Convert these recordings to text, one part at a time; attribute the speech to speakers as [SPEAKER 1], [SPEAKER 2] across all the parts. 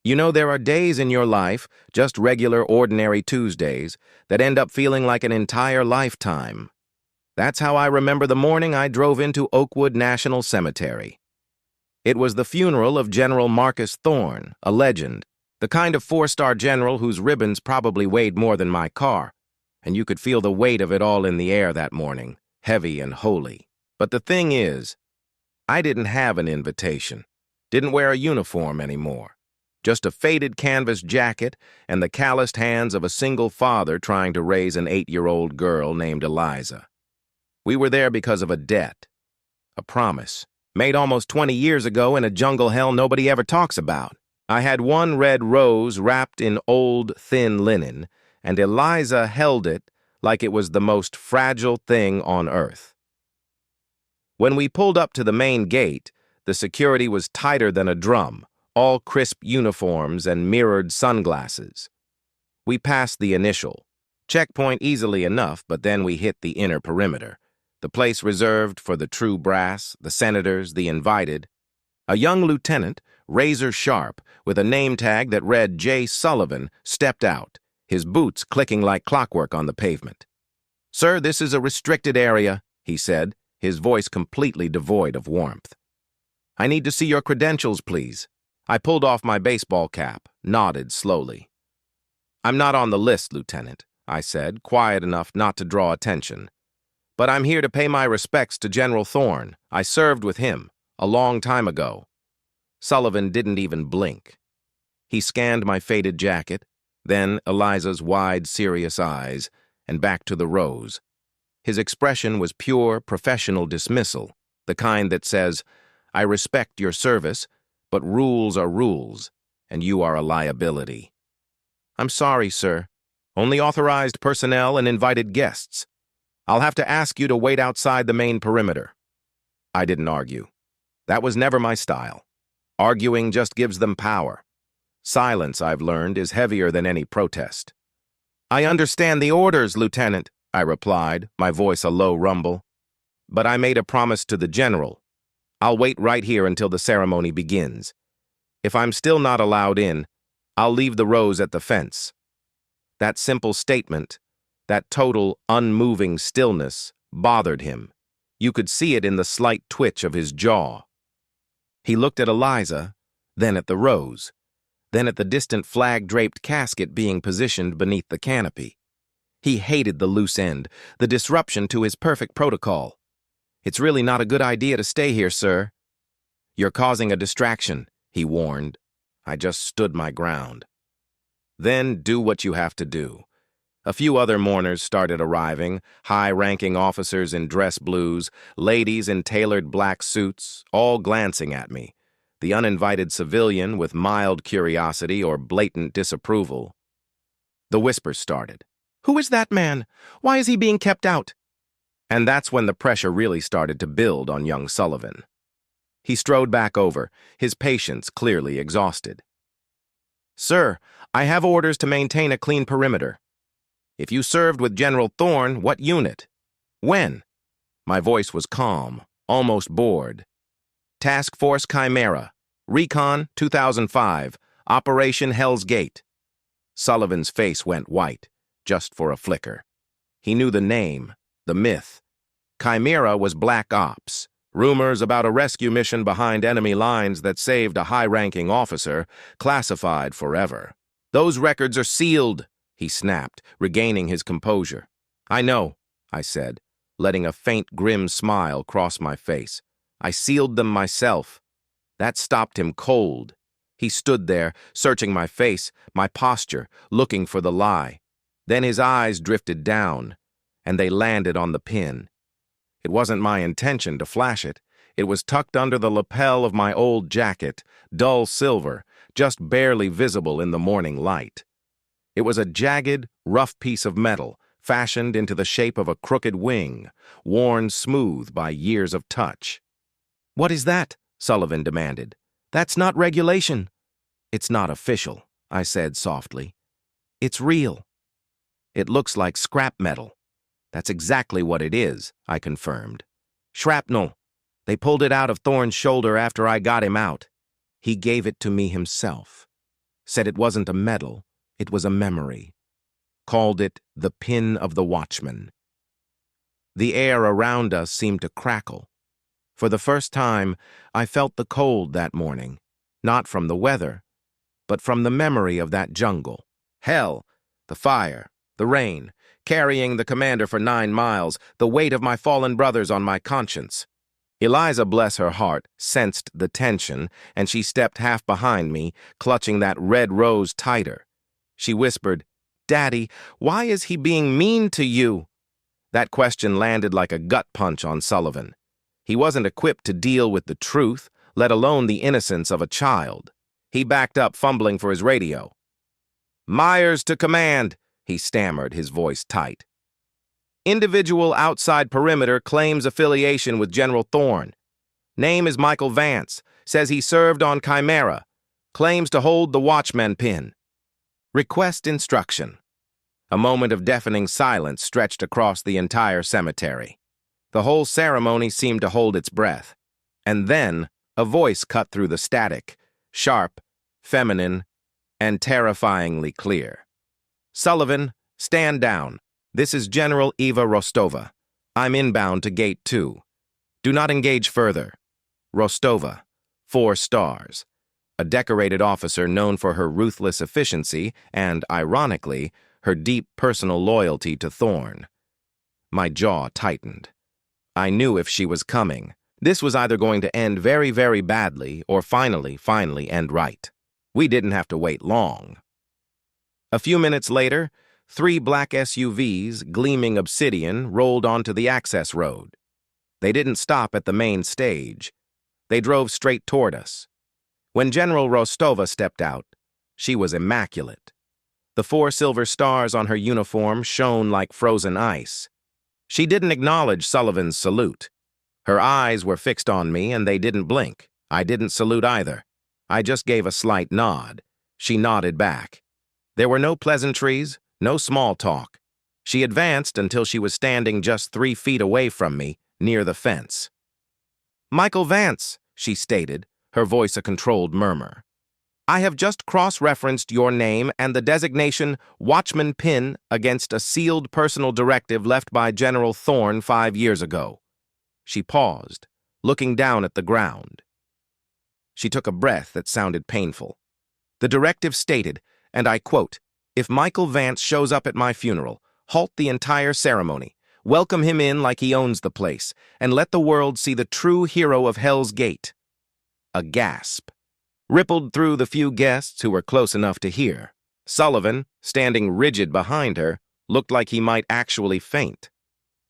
[SPEAKER 1] You know, there are days in your life, just regular, ordinary Tuesdays, that end up feeling like an entire lifetime. That's how I remember the morning I drove into Oakwood National Cemetery. It was the funeral of General Marcus Thorne, a legend, the kind of four-star general whose ribbons probably weighed more than my car, and you could feel the weight of it all in the air that morning, heavy and holy. But the thing is, I didn't have an invitation, didn't wear a uniform anymore. Just a faded canvas jacket and the calloused hands of a single father trying to raise an 8-year-old girl named Eliza. We were there because of a debt, a promise, made almost 20 years ago in a jungle hell nobody ever talks about. I had one red rose wrapped in old, thin linen, and Eliza held it like it was the most fragile thing on earth. When we pulled up to the main gate, the security was tighter than a drum, all crisp uniforms and mirrored sunglasses. We passed the initial checkpoint easily enough, but then we hit the inner perimeter, the place reserved for the true brass, the senators, the invited. A young lieutenant, razor sharp, with a name tag that read J. Sullivan, stepped out, his boots clicking like clockwork on the pavement. "Sir, this is a restricted area," he said, his voice completely devoid of warmth. "I need to see your credentials, please." I pulled off my baseball cap, nodded slowly. "I'm not on the list, Lieutenant," I said, quiet enough not to draw attention. "But I'm here to pay my respects to General Thorne. I served with him, a long time ago." Sullivan didn't even blink. He scanned my faded jacket, then Eliza's wide, serious eyes, and back to the rose. His expression was pure, professional dismissal, the kind that says, "I respect your service, but rules are rules, and you are a liability." "I'm sorry, sir. Only authorized personnel and invited guests. I'll have to ask you to wait outside the main perimeter." I didn't argue. That was never my style. Arguing just gives them power. Silence, I've learned, is heavier than any protest. "I understand the orders, Lieutenant," I replied, my voice a low rumble. "But I made a promise to the general. I'll wait right here until the ceremony begins. If I'm still not allowed in, I'll leave the rose at the fence." That simple statement, that total, unmoving stillness, bothered him. You could see it in the slight twitch of his jaw. He looked at Eliza, then at the rose, then at the distant flag-draped casket being positioned beneath the canopy. He hated the loose end, the disruption to his perfect protocol. "It's really not a good idea to stay here, sir." "You're causing a distraction," he warned. I just stood my ground. "Then do what you have to do." A few other mourners started arriving, high-ranking officers in dress blues, ladies in tailored black suits, all glancing at me, the uninvited civilian with mild curiosity or blatant disapproval. The whispers started. "Who is that man? Why is he being kept out?" And that's when the pressure really started to build on young Sullivan. He strode back over, his patience clearly exhausted. "Sir, I have orders to maintain a clean perimeter. If you served with General Thorne, what unit? When?" My voice was calm, almost bored. "Task Force Chimera, Recon 2005, Operation Hell's Gate." Sullivan's face went white, just for a flicker. He knew the name, the myth. Chimera was Black Ops, rumors about a rescue mission behind enemy lines that saved a high-ranking officer, classified forever. "Those records are sealed," he snapped, regaining his composure. "I know," I said, letting a faint, grim smile cross my face. "I sealed them myself." That stopped him cold. He stood there, searching my face, my posture, looking for the lie. Then his eyes drifted down, and they landed on the pin. It wasn't my intention to flash it. It was tucked under the lapel of my old jacket, dull silver, just barely visible in the morning light. It was a jagged, rough piece of metal, fashioned into the shape of a crooked wing, worn smooth by years of touch. "What is that?" Sullivan demanded. "That's not regulation." "It's not official," I said softly. "It's real. It looks like scrap metal." "That's exactly what it is," I confirmed. "Shrapnel. They pulled it out of Thorne's shoulder after I got him out. He gave it to me himself." said it wasn't a medal, it was a memory. Called it the pin of the watchman. The air around us seemed to crackle. For the first time, I felt the cold that morning, not from the weather, but from the memory of that jungle. Hell, the fire, the rain, carrying the commander for 9 miles, the weight of my fallen brothers on my conscience. Eliza, bless her heart, sensed the tension, and she stepped half behind me, clutching that red rose tighter. She whispered, "Daddy, why is he being mean to you?" That question landed like a gut punch on Sullivan. He wasn't equipped to deal with the truth, let alone the innocence of a child. He backed up, fumbling for his radio. "Myers to command," he stammered, his voice tight. "Individual outside perimeter claims affiliation with General Thorne. Name is Michael Vance, says he served on Chimera, claims to hold the watchman pin. Request instruction." A moment of deafening silence stretched across the entire cemetery. The whole ceremony seemed to hold its breath. And then, a voice cut through the static, sharp, feminine, and terrifyingly clear. "Sullivan, stand down. This is General Eva Rostova. I'm inbound to Gate 2. Do not engage further. Rostova, 4 stars. A decorated officer known for her ruthless efficiency and, ironically, her deep personal loyalty to Thorne. My jaw tightened. I knew if she was coming, this was either going to end very, very badly or finally end right. We didn't have to wait long. A few minutes later, 3 black SUVs, gleaming obsidian, rolled onto the access road. They didn't stop at the main stage. They drove straight toward us. When General Rostova stepped out, she was immaculate. The 4 silver stars on her uniform shone like frozen ice. She didn't acknowledge Sullivan's salute. Her eyes were fixed on me, and they didn't blink. I didn't salute either. I just gave a slight nod. She nodded back. There were no pleasantries, no small talk. She advanced until she was standing just 3 feet away from me, near the fence. "Michael Vance," she stated, her voice a controlled murmur. "I have just cross-referenced your name and the designation Watchman Pin against a sealed personal directive left by General Thorne 5 years ago." She paused, looking down at the ground. She took a breath that sounded painful. The directive stated, and I quote, "If Michael Vance shows up at my funeral, halt the entire ceremony, welcome him in like he owns the place, and let the world see the true hero of Hell's Gate." A gasp rippled through the few guests who were close enough to hear. Sullivan, standing rigid behind her, looked like he might actually faint.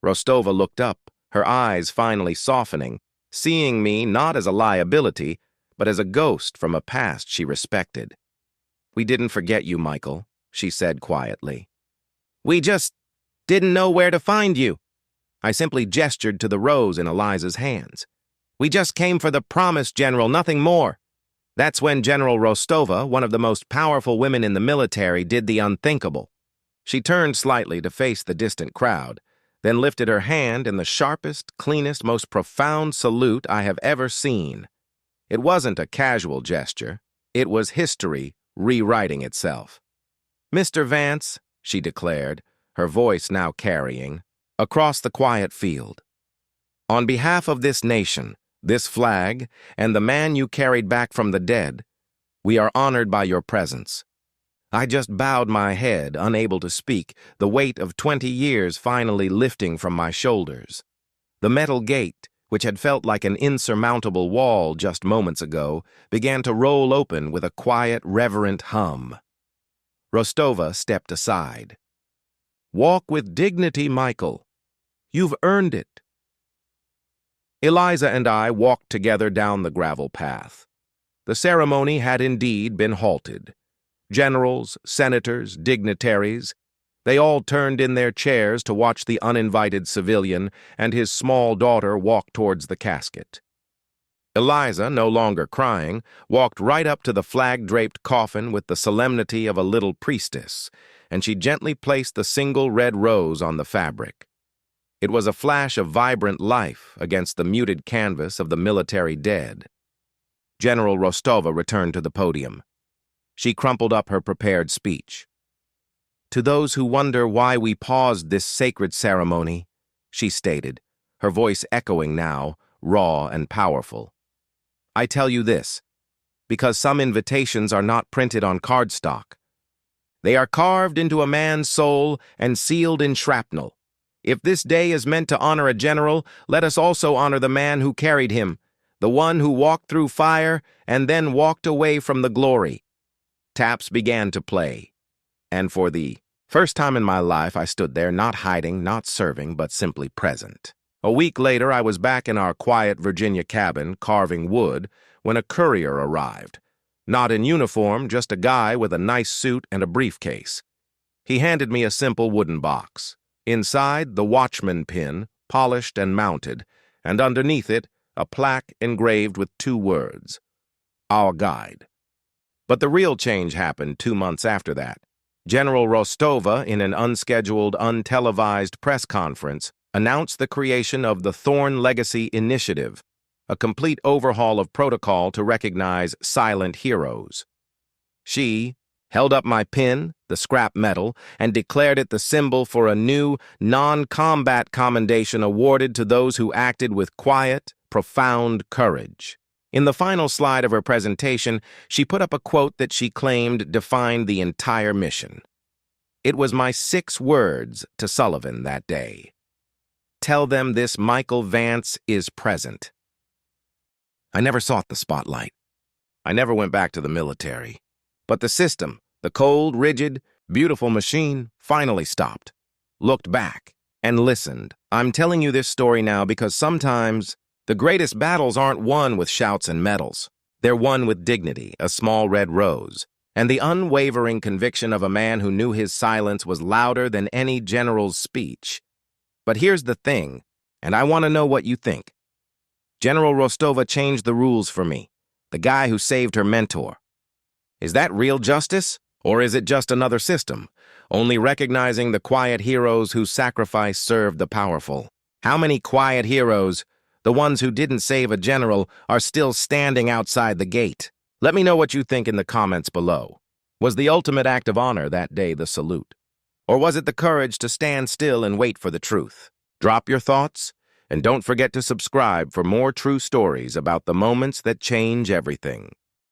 [SPEAKER 1] Rostova looked up, her eyes finally softening, seeing me not as a liability, but as a ghost from a past she respected. "We didn't forget you, Michael," she said quietly. "We just didn't know where to find you." I simply gestured to the rose in Eliza's hands. "We just came for the promise, General, nothing more." That's when General Rostova, one of the most powerful women in the military, did the unthinkable. She turned slightly to face the distant crowd, then lifted her hand in the sharpest, cleanest, most profound salute I have ever seen. It wasn't a casual gesture. It was history rewriting itself. "Mr. Vance," she declared, her voice now carrying, across the quiet field. "On behalf of this nation, this flag, and the man you carried back from the dead, we are honored by your presence." I just bowed my head, unable to speak, the weight of 20 years finally lifting from my shoulders. The metal gate, which had felt like an insurmountable wall just moments ago, began to roll open with a quiet, reverent hum. Rostova stepped aside. "Walk with dignity, Michael. You've earned it." Eliza and I walked together down the gravel path. The ceremony had indeed been halted. Generals, senators, dignitaries, they all turned in their chairs to watch the uninvited civilian and his small daughter walk towards the casket. Eliza, no longer crying, walked right up to the flag-draped coffin with the solemnity of a little priestess, and she gently placed the single red rose on the fabric. It was a flash of vibrant life against the muted canvas of the military dead. General Rostova returned to the podium. She crumpled up her prepared speech. To those who wonder why we paused this sacred ceremony, she stated, her voice echoing now, raw and powerful. I tell you this, because some invitations are not printed on cardstock. They are carved into a man's soul and sealed in shrapnel. If this day is meant to honor a general, let us also honor the man who carried him, the one who walked through fire and then walked away from the glory. Taps began to play, and for the first time in my life I stood there, not hiding, not serving, but simply present. A week later, I was back in our quiet Virginia cabin, carving wood, when a courier arrived. Not in uniform, just a guy with a nice suit and a briefcase. He handed me a simple wooden box. Inside, the watchman pin, polished and mounted, and underneath it, a plaque engraved with 2 words, "Our Guide." But the real change happened 2 months after that. General Rostova, in an unscheduled, untelevised press conference, announced the creation of the Thorn Legacy Initiative, a complete overhaul of protocol to recognize silent heroes. She held up my pin, the scrap metal, and declared it the symbol for a new, non-combat commendation awarded to those who acted with quiet, profound courage. In the final slide of her presentation, she put up a quote that she claimed defined the entire mission. It was my 6 words to Sullivan that day. Tell them this Michael Vance is present. I never sought the spotlight. I never went back to the military. But the system, the cold, rigid, beautiful machine, finally stopped, looked back, and listened. I'm telling you this story now because sometimes the greatest battles aren't won with shouts and medals. They're won with dignity, a small red rose, and the unwavering conviction of a man who knew his silence was louder than any general's speech. But here's the thing, and I want to know what you think. General Rostova changed the rules for me, the guy who saved her mentor. Is that real justice, or is it just another system, only recognizing the quiet heroes whose sacrifice served the powerful? How many quiet heroes, the ones who didn't save a general, are still standing outside the gate? Let me know what you think in the comments below. Was the ultimate act of honor that day the salute? Or was it the courage to stand still and wait for the truth? Drop your thoughts, and don't forget to subscribe for more true stories about the moments that change everything.